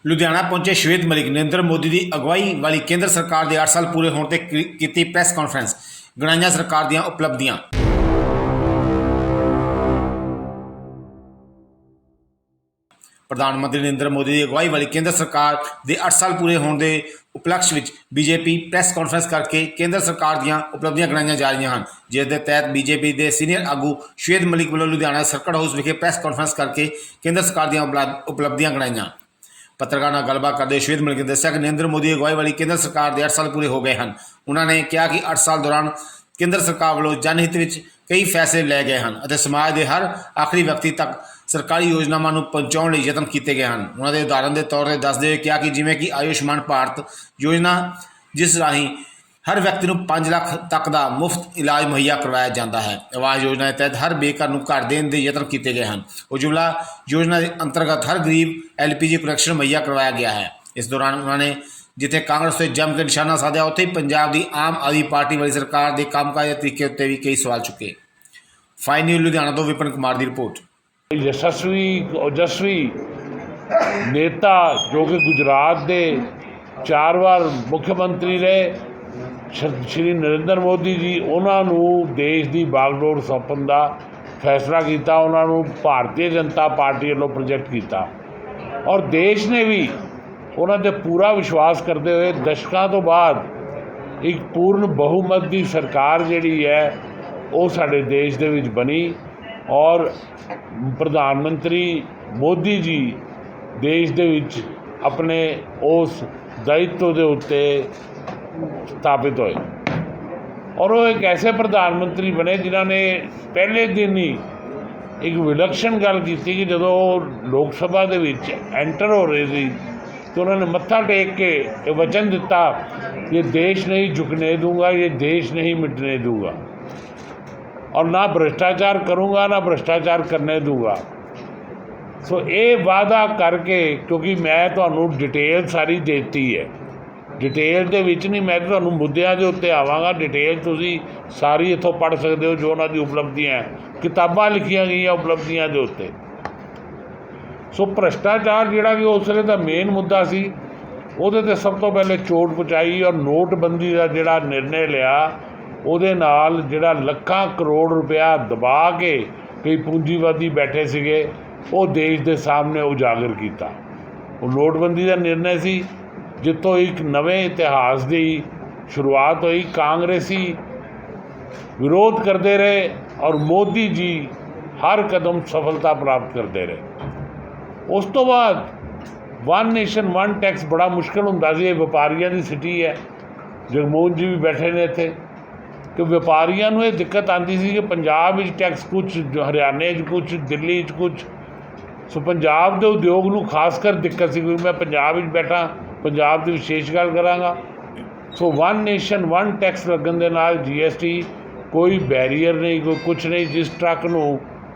ਲੁਧਿਆਣਾ ਪਹੁੰਚੇ ਸ਼ਵੇਤ ਮਲਿਕ ਨਰਿੰਦਰ ਮੋਦੀ ਦੀ ਅਗਵਾਈ ਵਾਲੀ ਕੇਂਦਰ ਸਰਕਾਰ ਦੇ 8 ਸਾਲ ਪੂਰੇ ਹੋਣ ਤੇ ਕੀਤੀ ਪ੍ਰੈਸ ਕਾਨਫਰੰਸ। ਗਣਾਈਆਂ ਸਰਕਾਰ ਦੀਆਂ ਉਪਲਬਧੀਆਂ। ਪ੍ਰਧਾਨ ਮੰਤਰੀ ਨਰਿੰਦਰ ਮੋਦੀ ਦੀ ਅਗਵਾਈ ਵਾਲੀ ਕੇਂਦਰ ਸਰਕਾਰ ਦੇ 8 ਸਾਲ ਪੂਰੇ ਹੋਣ ਦੇ ਉਪਲਕਸ਼ ਵਿੱਚ ਬੀਜੇਪੀ ਪ੍ਰੈਸ ਕਾਨਫਰੰਸ ਕਰਕੇ ਕੇਂਦਰ ਸਰਕਾਰ ਦੀਆਂ ਉਪਲਬਧੀਆਂ ਗਣਾਈਆਂ ਜਾ ਰਹੀਆਂ ਹਨ, ਜਿਸ ਦੇ ਤਹਿਤ ਬੀਜੇਪੀ ਦੇ ਸੀਨੀਅਰ ਆਗੂ ਸ਼ਵੇਤ ਮਲਿਕ ਵੱਲੋਂ ਲੁਧਿਆਣਾ ਸਰਕਟ ਹਾਊਸ ਵਿਖੇ ਪ੍ਰੈਸ ਕਾਨਫਰੰਸ ਕਰਕੇ ਕੇਂਦਰ ਸਰਕਾਰ ਦੀਆਂ ਉਪਲਬਧੀਆਂ ਗਣਾਈਆਂ। ਪੱਤਰਕਾਰਾਂ ਨਾਲ ਗੱਲਬਾਤ ਕਰਦੇ ਸ਼ਵੇਤ ਮਲਿਕ ਨੇ ਦੱਸਿਆ ਕਿ ਨਰਿੰਦਰ ਮੋਦੀ ਅਗਵਾਈ ਵਾਲੀ ਕੇਂਦਰ ਸਰਕਾਰ ਦੇ 8 ਸਾਲ ਪੂਰੇ ਹੋ ਗਏ ਹਨ। ਉਹਨਾਂ ਨੇ ਕਿਹਾ ਕਿ 8 ਸਾਲ ਦੌਰਾਨ ਕੇਂਦਰ ਸਰਕਾਰ ਵੱਲੋਂ ਜਨਹਿਤ ਵਿੱਚ ਕਈ ਫੈਸਲੇ ਲਏ ਗਏ ਹਨ ਅਤੇ ਸਮਾਜ ਦੇ ਹਰ ਆਖਰੀ ਵਿਅਕਤੀ ਤੱਕ ਸਰਕਾਰੀ ਯੋਜਨਾਵਾਂ ਨੂੰ ਪਹੁੰਚਾਉਣ ਲਈ ਯਤਨ ਕੀਤੇ ਗਏ ਹਨ। ਉਹਨਾਂ ਦੇ ਉਦਾਹਰਨ ਦੇ ਤੌਰ 'ਤੇ ਦੱਸਦੇ ਹੋਏ ਕਿਹਾ ਕਿ ਜਿਵੇਂ ਕਿ ਆਯੁਸ਼ਮਾਨ ਭਾਰਤ ਯੋਜਨਾ, ਜਿਸ ਰਾਹੀਂ ਹਰ ਵਿਅਕਤੀ ਨੂੰ 5 ਲੱਖ ਤੱਕ ਦਾ ਮੁਫਤ ਇਲਾਜ ਮੁਹੱਈਆ ਕਰਵਾਇਆ ਜਾਂਦਾ ਹੈ। ਆਵਾਸ ਯੋਜਨਾ ਦੇ ਤਹਿਤ ਹਰ ਬੇਘਰ ਨੂੰ ਘਰ ਦੇਣ ਦੇ ਯਤਨ ਕੀਤੇ ਗਏ ਹਨ। ਉਜਵਲਾ ਯੋਜਨਾ ਦੇ ਅੰਤਰਗਤ ਹਰ ਗਰੀਬ LPG ਕਨੈਕਸ਼ਨ ਮੁਹੱਈਆ ਕਰਵਾਇਆ ਗਿਆ ਹੈ। ਇਸ ਦੌਰਾਨ ਉਹਨਾਂ ਨੇ ਜਿੱਥੇ ਕਾਂਗਰਸ ਤੇ ਜੰਮ ਕੇ ਨਿਸ਼ਾਨਾ ਸਾਧਿਆ, ਉੱਥੇ ਹੀ ਪੰਜਾਬ ਦੀ ਆਮ ਆਦਮੀ ਪਾਰਟੀ ਵਾਲੀ ਸਰਕਾਰ ਦੇ ਕੰਮਕਾਜ ਦੇ ਤਰੀਕੇ ਉੱਤੇ ਵੀ ਕਈ ਸਵਾਲ ਚੁੱਕੇ। ਫਾਈਨ ਨਿਊਜ਼ ਲੁਧਿਆਣਾ ਤੋਂ ਵਿਪਨ ਕੁਮਾਰ ਦੀ ਰਿਪੋर्ट। यशस्वी नेता जो कि गुजरात के 4 बार मुख्यमंत्री रहे, श्री नरेंद्र मोदी जी उन्होंने देश की बागडोर सौंपण का फैसला किया। उन्होंने भारतीय जनता पार्टी वालों प्रोजेक्ट किया और देश ने भी उन्होंने पूरा विश्वास करते हुए दशकों तो बाद एक पूर्ण बहुमत की सरकार जी है वो साडे देश दे विच बनी और प्रधानमंत्री मोदी जी देश दे विच अपने उस दायित्व के उत्ते स्थापित होए और वो एक ऐसे प्रधानमंत्री बने जिन्होंने पहले दिन ही एक विलक्षण गल की कि जो लोक सभा दे विच एंटर हो रहे थे तो उन्होंने मत्था टेक के वचन दिता, ये देश नहीं झुकने दूंगा, ये देश नहीं मिटने दूंगा और ना भ्रष्टाचार करूँगा ना भ्रष्टाचार करने दूंगा। सो ये वादा करके, क्योंकि मैं तो डिटेल सारी देती है, डिटेल के विच नहीं, मैं तो मुद्दों के उत्ते आवागा, डिटेल तुसी सारी इतों पढ़ सकते हो जो उन्होंने उपलब्धियाँ किताबां लिखिया गई उपलब्धियां के उत्ते। सो भ्रष्टाचार जिहड़ा कि उस वेले दा मेन मुद्दा सी, उहदे ते सब तो पहले चोट पहुँचाई और नोटबंदी का जिहड़ा निर्णय लिया ਉਹਦੇ ਨਾਲ ਜਿਹੜਾ ਲੱਖਾਂ ਕਰੋੜ ਰੁਪਇਆ ਦਬਾ ਕੇ ਕਈ ਪੂੰਜੀਵਾਦੀ ਬੈਠੇ ਸੀਗੇ ਉਹ ਦੇਸ਼ ਦੇ ਸਾਹਮਣੇ ਉਜਾਗਰ ਕੀਤਾ। ਉਹ ਨੋਟਬੰਦੀ ਦਾ ਨਿਰਣਾ ਸੀ ਜਿੱਥੋਂ ਇੱਕ ਨਵੇਂ ਇਤਿਹਾਸ ਦੀ ਸ਼ੁਰੂਆਤ ਹੋਈ। ਕਾਂਗਰਸੀ ਵਿਰੋਧ ਕਰਦੇ ਰਹੇ ਔਰ ਮੋਦੀ ਜੀ ਹਰ ਕਦਮ ਸਫਲਤਾ ਪ੍ਰਾਪਤ ਕਰਦੇ ਰਹੇ। ਉਸ ਤੋਂ ਬਾਅਦ ਵਨ ਨੇਸ਼ਨ ਵਨ ਟੈਕਸ ਬੜਾ ਮੁਸ਼ਕਿਲ ਹੁੰਦਾ ਸੀ। ਇਹ ਵਪਾਰੀਆਂ ਦੀ ਸਿਟੀ ਹੈ, ਜਗਮੋਹਨ ਜੀ ਵੀ ਬੈਠੇ ਨੇ ਇੱਥੇ, कि व्यापारियों को यह दिक्कत आती सी कि पंजाब में टैक्स कुछ, हरियाणे कुछ, दिल्ली कुछ। सो पंजाब के उद्योग को खासकर दिक्कत सी, क्योंकि मैं पंजाब में बैठा, पंजाब की विशेष गल कराँगा। So one nation one tax लगन के नाल GST कोई बैरीयर नहीं, कोई कुछ नहीं। जिस ट्रक को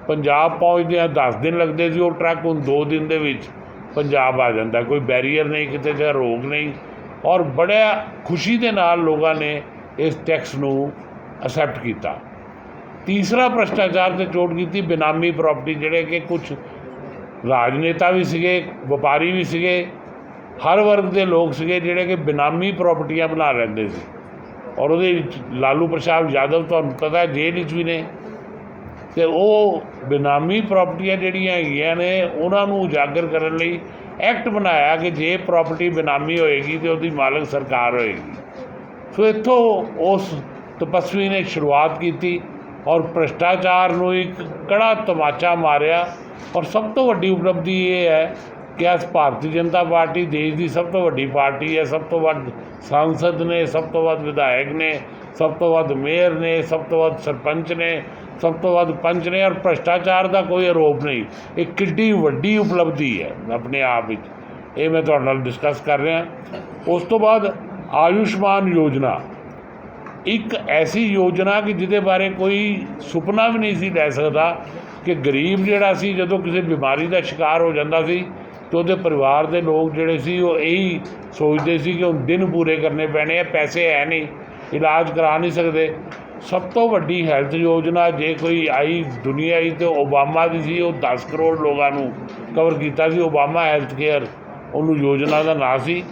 पंजाब पहुँचदे 10 दिन लगते थे, वो ट्रक हुण 2 दिन के विच पंजाब आ जाता, कोई बैरीयर नहीं, किसी का रोक नहीं और बड़ा खुशी के नाल लोगों ने इस टैक्स नूं एक्सैप्ट किया। तीसरा भ्रष्टाचार से चोट की बेनामी प्रॉपर्टी, जिहड़े कि कुछ राजनेता भी सीगे, व्यापारी भी सीगे, हर वर्ग के लोग सीगे जिहड़े कि बेनामी प्रॉपर्टियां बना लैंदे सी और उहदे विच लालू प्रसाद यादव तुहानूं पता है जेल विच भी ने, ते ओह बेनामी प्रॉपर्टियां जिहड़ियां हैगियां ने उहनां नूं उजागर करन लई एक्ट बनाया कि जे प्रॉपर्टी बेनामी होएगी तो उसदी मालक सरकार होएगी। सो इत्थों उस तपस्वी ने शुरुआत की और भ्रष्टाचार को एक कड़ा तमाचा मारिया। और सब तो वड्डी उपलब्धि ये है कि अस भारतीय जनता पार्टी देश की सब तो वड्डी पार्टी है, सब तो वध सांसद ने, सब तो वध विधायक ने, सब तो वध मेयर ने, सब तो वध सरपंच ने, सब तो वध पंच ने और भ्रष्टाचार का कोई आरोप नहीं। एक किड्डी वड्डी उपलब्धि है अपने आप में, ये मैं तुहाडे नाल डिस्कस कर रहा। उस तो बाद आयुष्मान योजना एक ऐसी योजना कि जिहदे बारे कोई सुपना भी नहीं सी लै सकदा कि गरीब जिहड़ा सी जदों किसी बीमारी का शिकार हो जाता सी तो उहदे परिवार के लोग जिहड़े सी वो यही सोचते सी कि हुण दिन पूरे करने पैने आ, पैसे है नहीं, इलाज करा नहीं सकते। सब तो वड्डी हैल्थ योजना जे कोई आई दुनिया आई तो ओबामा की सी, वो 10 करोड़ लोगों को कवर किया सी, ओबामा हैल्थ केयर ਉਹਨੂੰ ਯੋਜਨਾ ਦਾ ਨਾਂ ਸੀ।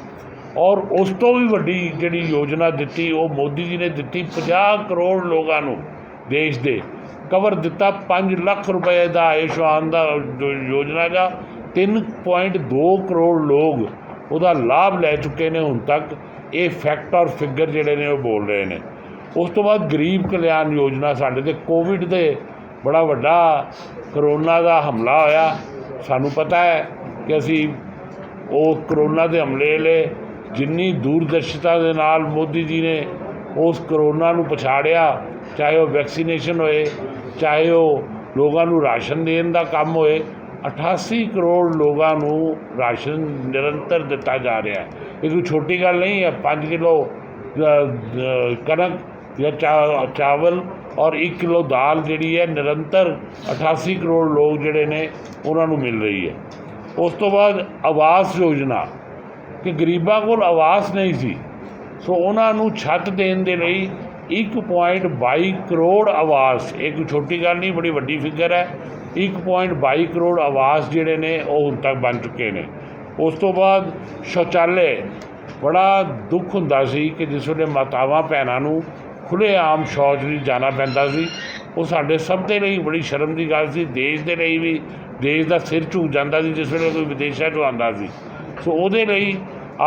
ਔਰ ਉਸ ਤੋਂ ਵੀ ਵੱਡੀ ਜਿਹੜੀ ਯੋਜਨਾ ਦਿੱਤੀ ਉਹ ਮੋਦੀ ਜੀ ਨੇ ਦਿੱਤੀ, 50 ਕਰੋੜ ਲੋਕਾਂ ਨੂੰ ਦੇਸ਼ ਦੇ ਕਵਰ ਦਿੱਤਾ। 5 ਲੱਖ ਰੁਪਏ ਦਾ ਆਯੁਸ਼ਮਾਨ ਦਾ ਯੋਜਨਾ ਦਾ 3.2 ਕਰੋੜ ਲੋਕ ਉਹਦਾ ਲਾਭ ਲੈ ਚੁੱਕੇ ਨੇ ਹੁਣ ਤੱਕ। ਇਹ ਫੈਕਟ ਔਰ ਫਿਗਰ ਜਿਹੜੇ ਨੇ ਉਹ ਬੋਲ ਰਹੇ ਨੇ। ਉਸ ਤੋਂ ਬਾਅਦ ਗਰੀਬ ਕਲਿਆਣ ਯੋਜਨਾ, ਸਾਡੇ 'ਤੇ ਕੋਵਿਡ ਦੇ ਬੜਾ ਵੱਡਾ ਕਰੋਨਾ ਦਾ ਹਮਲਾ ਹੋਇਆ। ਸਾਨੂੰ ਪਤਾ ਹੈ ਕਿ ਅਸੀਂ ਉਹ ਕਰੋਨਾ ਦੇ ਹਮਲੇ ਵੇਲੇ ਜਿੰਨੀ ਦੂਰਦਰਸ਼ਤਾ ਦੇ ਨਾਲ ਮੋਦੀ ਜੀ ਨੇ ਉਸ ਕਰੋਨਾ ਨੂੰ ਪਛਾੜਿਆ, ਚਾਹੇ ਉਹ ਵੈਕਸੀਨੇਸ਼ਨ ਹੋਏ, ਚਾਹੇ ਉਹ ਲੋਕਾਂ ਨੂੰ ਰਾਸ਼ਨ ਦੇਣ ਦਾ ਕੰਮ ਹੋਏ। 88 ਕਰੋੜ ਲੋਕਾਂ ਨੂੰ ਰਾਸ਼ਨ ਨਿਰੰਤਰ ਦਿੱਤਾ ਜਾ ਰਿਹਾ ਹੈ। ਇਹ ਕੋਈ ਛੋਟੀ ਗੱਲ ਨਹੀਂ ਹੈ। 5 ਕਿਲੋ ਕਣਕ ਜਾਂ ਚਾਵਲ ਔਰ 1 ਕਿਲੋ ਦਾਲ ਜਿਹੜੀ ਹੈ ਨਿਰੰਤਰ 88 ਕਰੋੜ ਲੋਕ ਜਿਹੜੇ ਨੇ ਉਹਨਾਂ ਨੂੰ ਮਿਲ ਰਹੀ ਹੈ। ਉਸ ਤੋਂ ਬਾਅਦ ਆਵਾਸ ਯੋਜਨਾ, ਕਿ ਗਰੀਬਾਂ ਕੋਲ ਆਵਾਸ ਨਹੀਂ ਸੀ, ਸੋ ਉਹਨਾਂ ਨੂੰ ਛੱਤ ਦੇਣ ਦੇ ਲਈ 1.22 ਕਰੋੜ ਆਵਾਸ, ਇਹ ਕੋਈ ਛੋਟੀ ਗੱਲ ਨਹੀਂ, ਬੜੀ ਵੱਡੀ ਫਿਗਰ ਹੈ। 1.22 ਕਰੋੜ ਆਵਾਸ ਜਿਹੜੇ ਨੇ ਉਹ ਹੁਣ ਤੱਕ ਬਣ ਚੁੱਕੇ ਨੇ। ਉਸ ਤੋਂ ਬਾਅਦ ਸ਼ੌਚਾਲੇ, ਬੜਾ ਦੁੱਖ ਹੁੰਦਾ ਸੀ ਕਿ ਜਿਸ ਵੇਲੇ ਮਾਤਾਵਾਂ ਭੈਣਾਂ ਨੂੰ ਖੁੱਲ੍ਹੇਆਮ ਸ਼ੌਚ ਲਈ ਜਾਣਾ ਪੈਂਦਾ ਸੀ, ਉਹ ਸਾਡੇ ਸਭ ਦੇ ਲਈ ਬੜੀ ਸ਼ਰਮ ਦੀ ਗੱਲ ਸੀ। ਦੇਸ਼ ਦੇ ਲਈ ਵੀ, ਦੇਸ਼ ਦਾ ਸਿਰ ਝੁਕ ਜਾਂਦਾ ਸੀ ਜਿਸ ਵੇਲੇ ਕੋਈ ਵਿਦੇਸ਼ਾਂ 'ਚੋਂ ਆਉਂਦਾ ਸੀ। ਸੋ ਉਹਦੇ ਲਈ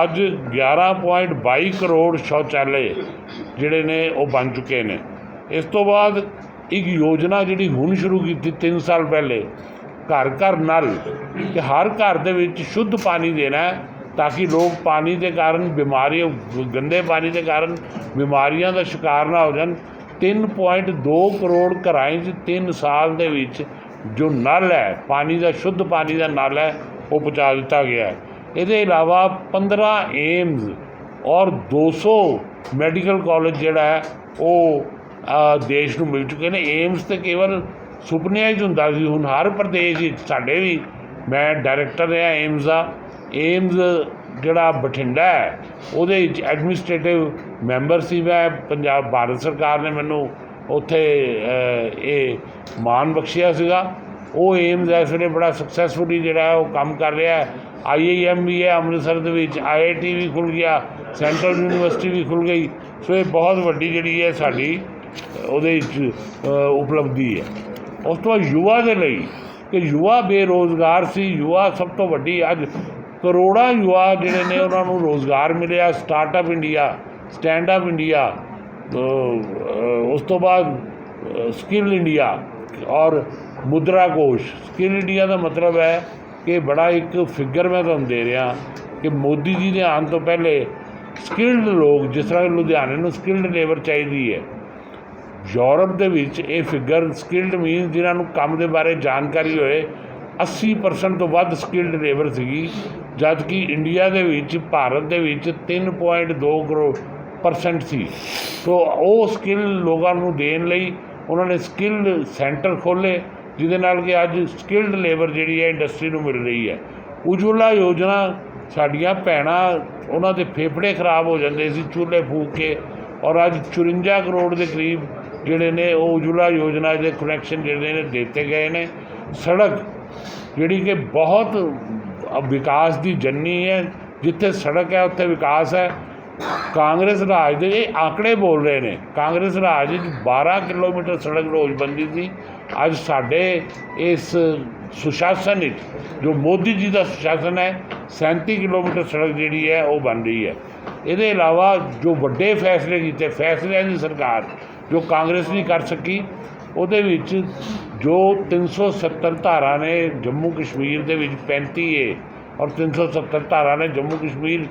ਅੱਜ 11.22 ਕਰੋੜ ਸ਼ੌਚਾਲੇ ਜਿਹੜੇ ਨੇ ਉਹ ਬਣ ਚੁੱਕੇ ਨੇ। ਇਸ ਤੋਂ ਬਾਅਦ ਇੱਕ ਯੋਜਨਾ ਜਿਹੜੀ ਹੁਣ ਸ਼ੁਰੂ ਕੀਤੀ 3 ਸਾਲ ਪਹਿਲੇ, ਘਰ ਘਰ ਨਲ, ਕਿ ਹਰ ਘਰ ਦੇ ਵਿੱਚ ਸ਼ੁੱਧ ਪਾਣੀ ਦੇਣਾ ਤਾਂ ਕਿ ਲੋਕ ਪਾਣੀ ਦੇ ਕਾਰਨ ਬਿਮਾਰੀਆਂ, ਗੰਦੇ ਪਾਣੀ ਦੇ ਕਾਰਨ ਬਿਮਾਰੀਆਂ ਦਾ ਸ਼ਿਕਾਰ ਨਾ ਹੋ ਜਾਣ। 3.2 ਕਰੋੜ ਘਰਾਂ 'ਚ 3 ਸਾਲ ਦੇ ਵਿੱਚ ਜੋ ਨਲ ਹੈ, ਪਾਣੀ ਦਾ ਸ਼ੁੱਧ ਪਾਣੀ ਦਾ ਨਲ ਹੈ, ਉਹ ਪਹੁੰਚਾ ਦਿੱਤਾ ਗਿਆ ਹੈ। ਇਹਦੇ ਇਲਾਵਾ 15 ਏਮਜ਼ ਔਰ 200 ਮੈਡੀਕਲ ਕਾਲਜ ਜਿਹੜਾ ਹੈ ਉਹ ਦੇਸ਼ ਨੂੰ ਮਿਲ ਚੁੱਕੇ ਨੇ। ਏਮਜ਼ ਤਾਂ ਕੇਵਲ ਸੁਪਨਿਆਂ 'ਚ ਹੁੰਦਾ ਸੀ, ਹੁਣ ਹਰ ਪ੍ਰਦੇਸ਼ ਵਿੱਚ, ਸਾਡੇ ਵੀ, ਮੈਂ ਡਾਇਰੈਕਟਰ ਰਿਹਾ ਏਮਜ਼ ਦਾ। ਏਮਜ਼ ਜਿਹੜਾ ਬਠਿੰਡਾ ਹੈ ਉਹਦੇ ਵਿੱਚ ਐਡਮਿਨਿਸਟ੍ਰੇਟਿਵ ਮੈਂਬਰ ਸੀ ਮੈਂ। ਭਾਰਤ ਸਰਕਾਰ ਨੇ ਮੈਨੂੰ ਉੱਥੇ ਇਹ ਮਾਣ ਬਖਸ਼ਿਆ ਸੀਗਾ। ਉਹ ਏਮਜ਼ ਇਸ ਵੇਲੇ ਬੜਾ ਸਕਸੈਸਫੁਲੀ ਜਿਹੜਾ ਹੈ ਉਹ ਕੰਮ ਕਰ ਰਿਹਾ ਹੈ। IIM ਵੀ ਹੈ ਅੰਮ੍ਰਿਤਸਰ ਦੇ ਵਿੱਚ, IIT ਵੀ ਖੁੱਲ੍ਹ ਗਿਆ, ਸੈਂਟਰਲ ਯੂਨੀਵਰਸਿਟੀ ਵੀ ਖੁੱਲ੍ਹ ਗਈ। ਸੋ ਇਹ ਬਹੁਤ ਵੱਡੀ ਜਿਹੜੀ ਹੈ ਸਾਡੀ ਉਹਦੇ ਵਿੱਚ ਉਪਲਬਧੀ ਹੈ। ਉਸ ਤੋਂ ਬਾਅਦ ਯੁਵਾ ਦੇ ਲਈ, ਕਿ ਯੁਵਾ ਬੇਰੁਜ਼ਗਾਰ ਸੀ, ਯੁਵਾ ਸਭ ਤੋਂ ਵੱਡੀ, ਅੱਜ ਕਰੋੜਾਂ ਯੁਵਾ ਜਿਹੜੇ ਨੇ ਉਹਨਾਂ ਨੂੰ ਰੁਜ਼ਗਾਰ ਮਿਲਿਆ। ਸਟਾਰਟਅਪ ਇੰਡੀਆ, ਸਟੈਂਡਅਪ ਇੰਡੀਆ, ਉਸ ਤੋਂ ਬਾਅਦ ਸਕਿੱਲ ਇੰਡੀਆ ਔਰ ਮੁਦਰਾ ਕੋਸ਼। ਸਕਿੱਲ ਇੰਡੀਆ ਦਾ ਮਤਲਬ ਹੈ ਕਿ ਬੜਾ ਇੱਕ ਫਿਗਰ ਮੈਂ ਤੁਹਾਨੂੰ ਦੇ ਰਿਹਾ ਕਿ ਮੋਦੀ ਜੀ ਦੇ ਆਉਣ ਤੋਂ ਪਹਿਲੇ ਸਕਿੱਲਡ ਲੋਕ, ਜਿਸ ਤਰ੍ਹਾਂ ਲੁਧਿਆਣੇ ਨੂੰ ਸਕਿੱਲਡ ਲੇਬਰ ਚਾਹੀਦੀ ਹੈ, ਯੂਰਪ ਦੇ ਵਿੱਚ ਇਹ ਫਿਗਰ ਸਕਿੱਲਡ ਮੀਨਸ ਜਿਨ੍ਹਾਂ ਨੂੰ ਕੰਮ ਦੇ ਬਾਰੇ ਜਾਣਕਾਰੀ ਹੋਏ, 80% ਤੋਂ ਵੱਧ ਸਕਿੱਲਡ ਲੇਬਰ ਸੀਗੀ। ਜਦ ਕਿ ਇੰਡੀਆ ਦੇ ਵਿੱਚ, ਭਾਰਤ ਦੇ ਵਿੱਚ 3.2 ਕਰੋੜ% ਸੀ। ਸੋ ਉਹ ਸਕਿੱਲ ਲੋਕਾਂ ਨੂੰ ਦੇਣ ਲਈ ਉਹਨਾਂ ਨੇ ਸਕਿੱਲ ਸੈਂਟਰ ਖੋਲ੍ਹੇ, ਜਿਹਦੇ ਨਾਲ ਕਿ ਅੱਜ ਸਕਿੱਲਡ ਲੇਬਰ ਜਿਹੜੀ ਹੈ ਇੰਡਸਟਰੀ ਨੂੰ ਮਿਲ ਰਹੀ ਹੈ। ਉਜਵਲਾ ਯੋਜਨਾ, ਸਾਡੀਆਂ ਭੈਣਾਂ, ਉਹਨਾਂ ਦੇ ਫੇਫੜੇ ਖਰਾਬ ਹੋ ਜਾਂਦੇ ਸੀ ਚੁੱਲ੍ਹੇ ਫੂਕ ਕੇ, ਔਰ ਅੱਜ 54 ਕਰੋੜ ਦੇ ਕਰੀਬ ਜਿਹੜੇ ਨੇ ਉਹ ਉਜਵਲਾ ਯੋਜਨਾ ਦੇ ਕਨੈਕਸ਼ਨ ਜਿਹੜੇ ਨੇ ਦਿੱਤੇ ਗਏ ਨੇ। ਸੜਕ ਜਿਹੜੀ ਕਿ ਬਹੁਤ ਵਿਕਾਸ ਦੀ ਜੰਨੀ ਹੈ, ਜਿੱਥੇ ਸੜਕ ਹੈ ਉੱਥੇ ਵਿਕਾਸ ਹੈ। ਕਾਂਗਰਸ ਰਾਜ ਦੇ ਇਹ ਆંકੜੇ ਬੋਲ ਰਹੇ ਨੇ, ਕਾਂਗਰਸ ਰਾਜ ਵਿੱਚ 12 ਕਿਲੋਮੀਟਰ ਸੜਕ ਰੋਜ਼ ਬਣਦੀ ਸੀ। ਅੱਜ ਸਾਡੇ ਇਸ ਸੁਸ਼ਾਸਨ ਵਿੱਚ, ਜੋ ਮੋਦੀ ਜੀ ਦਾ ਸੁਸ਼ਾਸਨ ਹੈ, 37 ਕਿਲੋਮੀਟਰ ਸੜਕ ਜਿਹੜੀ ਹੈ ਉਹ ਬਣ ਰਹੀ ਹੈ। ਇਹਦੇ ਇਲਾਵਾ ਜੋ ਵੱਡੇ ਫੈਸਲੇ ਕੀਤੇ, ਫੈਸਲਿਆਂ ਦੀ ਸਰਕਾਰ ਜੋ ਕਾਂਗਰਸ ਨਹੀਂ ਕਰ ਸਕੀ, ਉਹਦੇ ਵਿੱਚ ਜੋ 370 ਧਾਰਾ ਨੇ ਜੰਮੂ ਕਸ਼ਮੀਰ ਦੇ ਵਿੱਚ 35A ਔਰ 370 ਧਾਰਾ ਨੇ ਜੰਮੂ ਕਸ਼ਮੀਰ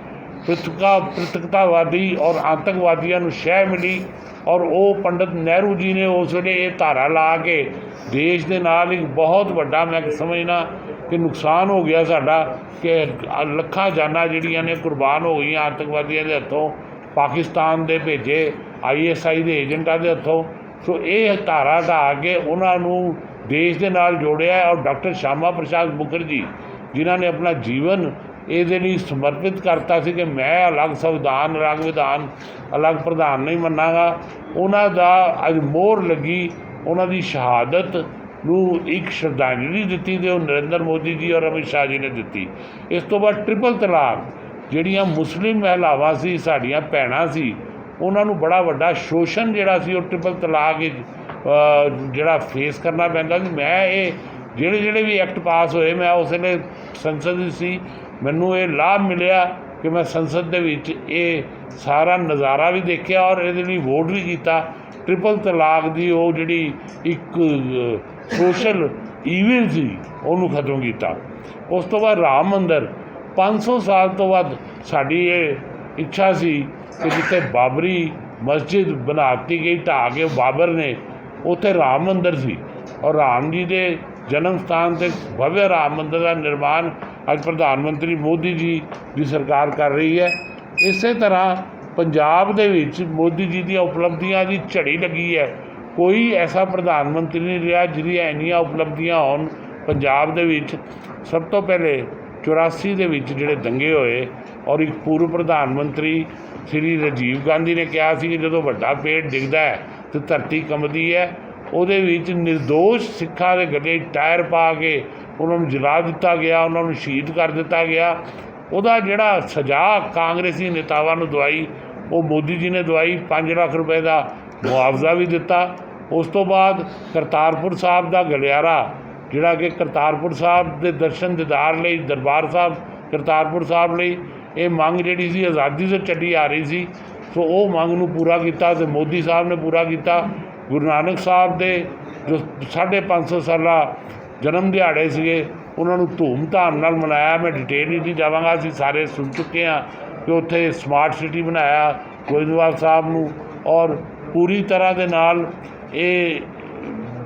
ਪ੍ਰਿਤਕਤਾਵਾਦੀ ਔਰ ਆਤੰਕਵਾਦੀਆਂ ਨੂੰ ਸ਼ਹਿ ਮਿਲੀ, ਔਰ ਉਹ ਪੰਡਿਤ ਨਹਿਰੂ ਜੀ ਨੇ ਉਸ ਵੇਲੇ ਇਹ ਧਾਰਾ ਲਾ ਕੇ ਦੇਸ਼ ਦੇ ਨਾਲ ਇੱਕ ਬਹੁਤ ਵੱਡਾ, ਮੈਂ ਸਮਝਦਾ ਕਿ ਨੁਕਸਾਨ ਹੋ ਗਿਆ ਸਾਡਾ, ਕਿ ਲੱਖਾਂ ਜਾਨਾਂ ਜਿਹੜੀਆਂ ਨੇ ਕੁਰਬਾਨ ਹੋ ਗਈਆਂ ਆਤੰਕਵਾਦੀਆਂ ਦੇ ਹੱਥੋਂ, ਪਾਕਿਸਤਾਨ ਦੇ ਭੇਜੇ ISI ਦੇ ਏਜੰਟਾਂ ਦੇ ਹੱਥੋਂ। ਸੋ ਇਹ ਧਾਰਾ ਢਾਹ ਕੇ ਉਹਨਾਂ ਨੂੰ ਦੇਸ਼ ਦੇ ਨਾਲ ਜੋੜਿਆ। ਔਰ ਡਾਕਟਰ ਸ਼ਿਆਮਾ ਪ੍ਰਸਾਦ ਮੁਖਰਜੀ, ਜਿਨ੍ਹਾਂ ਨੇ ਆਪਣਾ ਜੀਵਨ ਇਹਦੇ ਲਈ ਸਮਰਪਿਤ ਕਰਤਾ ਸੀ ਕਿ ਮੈਂ ਅਲੱਗ ਸੰਵਿਧਾਨ, ਅਲੱਗ ਵਿਧਾਨ, ਅਲੱਗ ਪ੍ਰਧਾਨ ਨਹੀਂ ਮੰਨਾਂਗਾ, ਉਹਨਾਂ ਦਾ ਅੱਜ ਮੋਹਰ ਲੱਗੀ, ਉਹਨਾਂ ਦੀ ਸ਼ਹਾਦਤ ਨੂੰ ਇੱਕ ਸ਼ਰਧਾਂਜਲੀ ਦਿੱਤੀ ਤੇ ਉਹ ਨਰਿੰਦਰ ਮੋਦੀ ਜੀ ਔਰ ਅਮਿਤ ਸ਼ਾਹ ਜੀ ਨੇ ਦਿੱਤੀ। ਇਸ ਤੋਂ ਬਾਅਦ ਟ੍ਰਿਪਲ ਤਲਾਕ, ਜਿਹੜੀਆਂ ਮੁਸਲਿਮ ਮਹਿਲਾਵਾਂ ਸੀ, ਸਾਡੀਆਂ ਭੈਣਾਂ ਸੀ, ਉਹਨਾਂ ਨੂੰ ਬੜਾ ਵੱਡਾ ਸ਼ੋਸ਼ਣ ਜਿਹੜਾ ਸੀ ਉਹ ਟ੍ਰਿਪਲ ਤਲਾਕ ਵਿੱਚ ਜਿਹੜਾ ਫੇਸ ਕਰਨਾ ਪੈਂਦਾ ਸੀ। ਮੈਂ ਇਹ ਜਿਹੜੇ ਵੀ ਐਕਟ ਪਾਸ ਹੋਏ, ਮੈਂ ਉਸ ਵੇਲੇ ਸੰਸਦ ਵਿੱਚ ਸੀ, ਮੈਨੂੰ ਇਹ ਲਾਭ ਮਿਲਿਆ ਕਿ ਮੈਂ ਸੰਸਦ ਦੇ ਵਿੱਚ ਇਹ ਸਾਰਾ ਨਜ਼ਾਰਾ ਵੀ ਦੇਖਿਆ ਔਰ ਇਹਦੇ ਲਈ ਵੋਟ ਵੀ ਕੀਤਾ। ਟ੍ਰਿਪਲ ਤਲਾਕ ਦੀ ਉਹ ਜਿਹੜੀ ਇੱਕ ਸੋਸ਼ਲ ਈਵਲ ਸੀ ਉਹਨੂੰ ਖਤਮ ਕੀਤਾ। ਉਸ ਤੋਂ ਬਾਅਦ ਰਾਮ ਮੰਦਰ, 500 ਸਾਲ ਤੋਂ ਵੱਧ ਸਾਡੀ ਇਹ ਇੱਛਾ ਸੀ ਕਿ ਜਿੱਥੇ ਬਾਬਰੀ ਮਸਜਿਦ ਬਣਾ ਦਿੱਤੀ ਗਈ, ਢਾਹ ਕੇ ਬਾਬਰ ਨੇ, ਉੱਥੇ ਰਾਮ ਮੰਦਰ ਸੀ ਔਰ ਰਾਮ ਜੀ ਦੇ ਜਨਮ ਸਥਾਨ 'ਤੇ ਭਵਯ ਰਾਮ ਮੰਦਰ ਦਾ ਨਿਰਮਾਣ ਅੱਜ ਪ੍ਰਧਾਨ ਮੰਤਰੀ ਮੋਦੀ ਜੀ ਦੀ ਸਰਕਾਰ ਕਰ ਰਹੀ ਹੈ। ਇਸੇ ਤਰ੍ਹਾਂ ਪੰਜਾਬ ਦੇ ਵਿੱਚ ਮੋਦੀ ਜੀ ਦੀਆਂ ਉਪਲਬਧੀਆਂ ਦੀ ਝੜੀ ਲੱਗੀ ਹੈ। ਕੋਈ ਐਸਾ ਪ੍ਰਧਾਨ ਮੰਤਰੀ ਨਹੀਂ ਰਿਹਾ ਜਿਹਦੀਆਂ ਇੰਨੀਆਂ ਉਪਲਬਧੀਆਂ ਹੋਣ ਪੰਜਾਬ ਦੇ ਵਿੱਚ। ਸਭ ਤੋਂ ਪਹਿਲੇ 84 ਦੇ ਵਿੱਚ ਜਿਹੜੇ ਦੰਗੇ ਹੋਏ ਔਰ ਇੱਕ ਪੂਰਵ ਪ੍ਰਧਾਨ ਮੰਤਰੀ ਸ਼੍ਰੀ ਰਾਜੀਵ ਗਾਂਧੀ ਨੇ ਕਿਹਾ ਸੀ ਕਿ ਜਦੋਂ ਵੱਡਾ ਪੇੜ ਡਿੱਗਦਾ ਹੈ ਤੇ ਧਰਤੀ ਕੰਬਦੀ ਹੈ, ਉਹਦੇ ਵਿੱਚ ਨਿਰਦੋਸ਼ ਸਿੱਖਾਂ ਦੇ ਗਲੇ ਟਾਇਰ ਪਾ ਕੇ ਉਹਨਾਂ ਨੂੰ ਜਲਾ ਦਿੱਤਾ ਗਿਆ, ਉਹਨਾਂ ਨੂੰ ਸ਼ਹੀਦ ਕਰ ਦਿੱਤਾ ਗਿਆ। ਉਹਦਾ ਜਿਹੜਾ ਸਜ਼ਾ ਕਾਂਗਰਸੀ ਨੇਤਾਵਾਂ ਨੂੰ ਦਵਾਈ, ਉਹ ਮੋਦੀ ਜੀ ਨੇ ਦਵਾਈ। 5 ਲੱਖ ਰੁਪਏ ਦਾ ਮੁਆਵਜ਼ਾ ਵੀ ਦਿੱਤਾ। ਉਸ ਤੋਂ ਬਾਅਦ ਕਰਤਾਰਪੁਰ ਸਾਹਿਬ ਦਾ ਗਲਿਆਰਾ, ਜਿਹੜਾ ਕਿ ਕਰਤਾਰਪੁਰ ਸਾਹਿਬ ਦੇ ਦਰਸ਼ਨ ਦੀਦਾਰ ਲਈ, ਦਰਬਾਰ ਸਾਹਿਬ ਕਰਤਾਰਪੁਰ ਸਾਹਿਬ ਲਈ ਇਹ ਮੰਗ ਜਿਹੜੀ ਸੀ ਆਜ਼ਾਦੀ ਤੋਂ ਚੱਲੀ ਆ ਰਹੀ ਸੀ, ਸੋ ਉਹ ਮੰਗ ਨੂੰ ਪੂਰਾ ਕੀਤਾ ਤੇ ਮੋਦੀ ਸਾਹਿਬ ਨੇ ਪੂਰਾ ਕੀਤਾ। ਗੁਰੂ ਨਾਨਕ ਸਾਹਿਬ ਦੇ ਜੋ 550 ਸਾਲਾ ਜਨਮ ਦਿਹਾੜੇ ਸੀਗੇ, ਉਹਨਾਂ ਨੂੰ ਧੂਮ-ਧਾਮ ਨਾਲ ਮਨਾਇਆ। ਮੈਂ ਡਿਟੇਲ ਨਹੀਂ ਜਾਵਾਂਗਾ, ਅਸੀਂ ਸਾਰੇ ਸੁਣ ਚੁੱਕੇ ਹਾਂ ਕਿ ਉੱਥੇ ਸਮਾਰਟ ਸਿਟੀ ਬਣਾਇਆ ਗੋਇੰਦਵਾਲ ਸਾਹਿਬ ਨੂੰ ਔਰ ਪੂਰੀ ਤਰ੍ਹਾਂ ਦੇ ਨਾਲ ਇਹ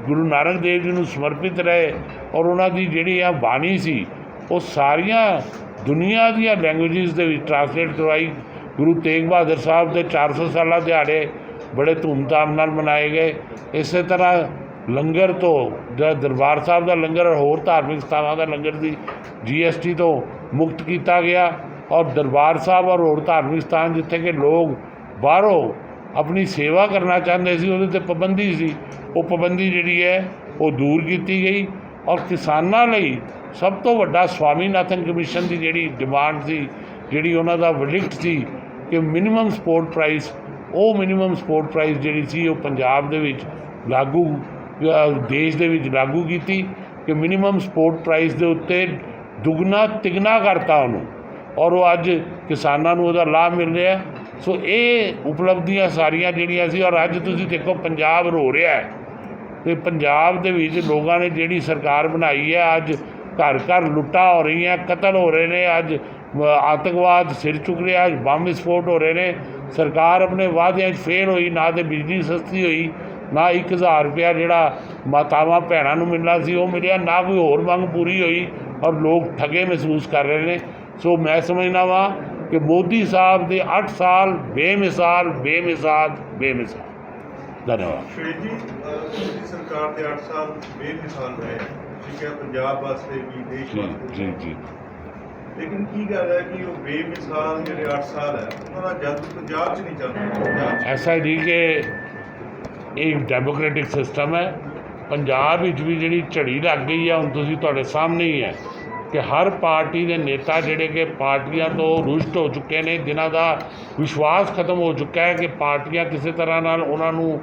ਗੁਰੂ ਨਾਨਕ ਦੇਵ ਜੀ ਨੂੰ ਸਮਰਪਿਤ ਰਹੇ ਔਰ ਉਹਨਾਂ ਦੀ ਜਿਹੜੀ ਆ ਬਾਣੀ ਸੀ ਉਹ ਸਾਰੀਆਂ ਦੁਨੀਆ ਦੀਆਂ ਲੈਂਗੁਏਜਿਸ ਦੇ ਵਿੱਚ ਟਰਾਂਸਲੇਟ ਕਰਵਾਈ। ਗੁਰੂ ਤੇਗ ਬਹਾਦਰ ਸਾਹਿਬ ਦੇ 400 ਸਾਲਾ ਦਿਹਾੜੇ ਬੜੇ ਧੂਮ-ਧਾਮ ਨਾਲ ਮਨਾਏ ਗਏ। ਇਸੇ ਤਰ੍ਹਾਂ ਲੰਗਰ ਤੋਂ ਜਿਹੜਾ ਦਰਬਾਰ ਸਾਹਿਬ ਦਾ ਲੰਗਰ ਔਰ ਹੋਰ ਧਾਰਮਿਕ ਸਥਾਨਾਂ ਦਾ ਲੰਗਰ ਦੀ GST ਤੋਂ ਮੁਕਤ ਕੀਤਾ ਗਿਆ ਔਰ ਦਰਬਾਰ ਸਾਹਿਬ ਔਰ ਹੋਰ ਧਾਰਮਿਕ ਸਥਾਨ ਜਿੱਥੇ ਕਿ ਲੋਕ ਬਾਹਰੋਂ ਆਪਣੀ ਸੇਵਾ ਕਰਨਾ ਚਾਹੁੰਦੇ ਸੀ, ਉਹਦੇ 'ਤੇ ਪਾਬੰਦੀ ਸੀ, ਉਹ ਪਾਬੰਦੀ ਜਿਹੜੀ ਹੈ ਉਹ ਦੂਰ ਕੀਤੀ ਗਈ। ਔਰ ਕਿਸਾਨਾਂ ਲਈ ਸਭ ਤੋਂ ਵੱਡਾ ਸਵਾਮੀਨਾਥਨ ਕਮਿਸ਼ਨ ਦੀ ਜਿਹੜੀ ਡਿਮਾਂਡ ਸੀ, ਜਿਹੜੀ ਉਹਨਾਂ ਦਾ ਵਰਡਿਕਟ ਸੀ ਕਿ ਮਿਨੀਮਮ ਸਪੋਰਟ ਪ੍ਰਾਈਸ, ਉਹ ਮਿਨੀਮਮ ਸਪੋਰਟ ਪ੍ਰਾਈਸ ਜਿਹੜੀ ਸੀ ਉਹ ਪੰਜਾਬ ਦੇ ਵਿੱਚ ਲਾਗੂ, ਦੇਸ਼ ਦੇ ਵਿੱਚ ਲਾਗੂ ਕੀਤੀ ਕਿ ਮਿਨੀਮਮ ਸਪੋਰਟ ਪ੍ਰਾਈਸ ਦੇ ਉੱਤੇ ਦੁੱਗਣਾ ਤਿਗਣਾ ਕਰਤਾ ਉਹਨੂੰ ਔਰ ਉਹ ਅੱਜ ਕਿਸਾਨਾਂ ਨੂੰ ਉਹਦਾ ਲਾਭ ਮਿਲ ਰਿਹਾ। ਸੋ ਇਹ ਉਪਲਬਧੀਆਂ ਸਾਰੀਆਂ ਜਿਹੜੀਆਂ ਸੀ ਔਰ ਅੱਜ ਤੁਸੀਂ ਦੇਖੋ ਪੰਜਾਬ ਰੋ ਰਿਹਾ ਹੈ ਤੇ ਪੰਜਾਬ ਦੇ ਵਿੱਚ ਲੋਕਾਂ ਨੇ ਜਿਹੜੀ ਸਰਕਾਰ ਬਣਾਈ ਹੈ, ਅੱਜ ਘਰ ਘਰ ਲੁੱਟਾਂ ਹੋ ਰਹੀਆਂ, ਕਤਲ ਹੋ ਰਹੇ ਨੇ, ਅੱਜ ਆਤੰਕਵਾਦ ਸਿਰ ਚੁੱਕ ਰਿਹਾ, ਅੱਜ ਬੰਬ ਵਿਸਫੋਟ ਹੋ ਰਹੇ ਨੇ। ਸਰਕਾਰ ਆਪਣੇ ਵਾਅਦਿਆਂ 'ਚ ਫੇਲ ਹੋਈ, ਨਾ ਤਾਂ ਬਿਜਲੀ ਸਸਤੀ ਹੋਈ, ਨਾ 1000 ਰੁਪਇਆ ਜਿਹੜਾ ਮਾਤਾਵਾਂ ਭੈਣਾਂ ਨੂੰ ਮਿਲਣਾ ਸੀ ਉਹ ਮਿਲਿਆ, ਨਾ ਕੋਈ ਹੋਰ ਮੰਗ ਪੂਰੀ ਹੋਈ ਔਰ ਲੋਕ ਠੱਗੇ ਮਹਿਸੂਸ ਕਰ ਰਹੇ ਨੇ। ਸੋ ਮੈਂ ਸਮਝਦਾ ਵਾਂ ਕਿ ਮੋਦੀ ਸਾਹਿਬ ਦੇ 8 ਸਾਲ ਬੇਮਿਸਾਲ ਬੇਮਿਸਾਲ ਬੇਮਿਸਾਲ। ਧੰਨਵਾਦ। ਸ਼ਵੇਤ ਜੀ, ਮੋਦੀ ਸਰਕਾਰ ਦੇ 8 ਸਾਲ ਬੇਮਿਸਾਲ ਰਹੇ, ਠੀਕ ਹੈ, ਪੰਜਾਬ ਵਾਸਤੇ ਵੀ ਦੇਸ਼ ਵਾਸਤੇ। ਜੀ ਲੇਕਿਨ ਕੀ ਗੱਲ ਹੈ ਕਿ ਉਹ ਬੇਮਿਸਾਲ ਜਿਹੜੇ 8 ਸਾਲ ਹੈ ਉਹਨਾਂ ਦਾ ਜਾਦੂ ਪੰਜਾਬ 'ਚ ਨਹੀਂ ਚੱਲਦਾ। ਪੰਜਾਬ 'ਚ ਐਸਾ ਨਹੀਂ ਕਿ ਇਹ ਡੈਮੋਕ੍ਰੈਟਿਕ ਸਿਸਟਮ ਹੈ। ਪੰਜਾਬ ਵਿੱਚ ਵੀ ਜਿਹੜੀ ਝੜੀ ਲੱਗ ਗਈ ਹੈ, ਹੁਣ ਤੁਸੀਂ ਤੁਹਾਡੇ ਸਾਹਮਣੇ ਹੀ ਹੈ ਕਿ ਹਰ ਪਾਰਟੀ ਦੇ ਨੇਤਾ ਜਿਹੜੇ ਕਿ ਪਾਰਟੀਆਂ ਤੋਂ ਰੁਸ਼ਟ ਹੋ ਚੁੱਕੇ ਨੇ, ਜਿਨ੍ਹਾਂ ਦਾ ਵਿਸ਼ਵਾਸ ਖਤਮ ਹੋ ਚੁੱਕਾ ਹੈ ਕਿ ਪਾਰਟੀਆਂ ਕਿਸੇ ਤਰ੍ਹਾਂ ਨਾਲ ਉਹਨਾਂ ਨੂੰ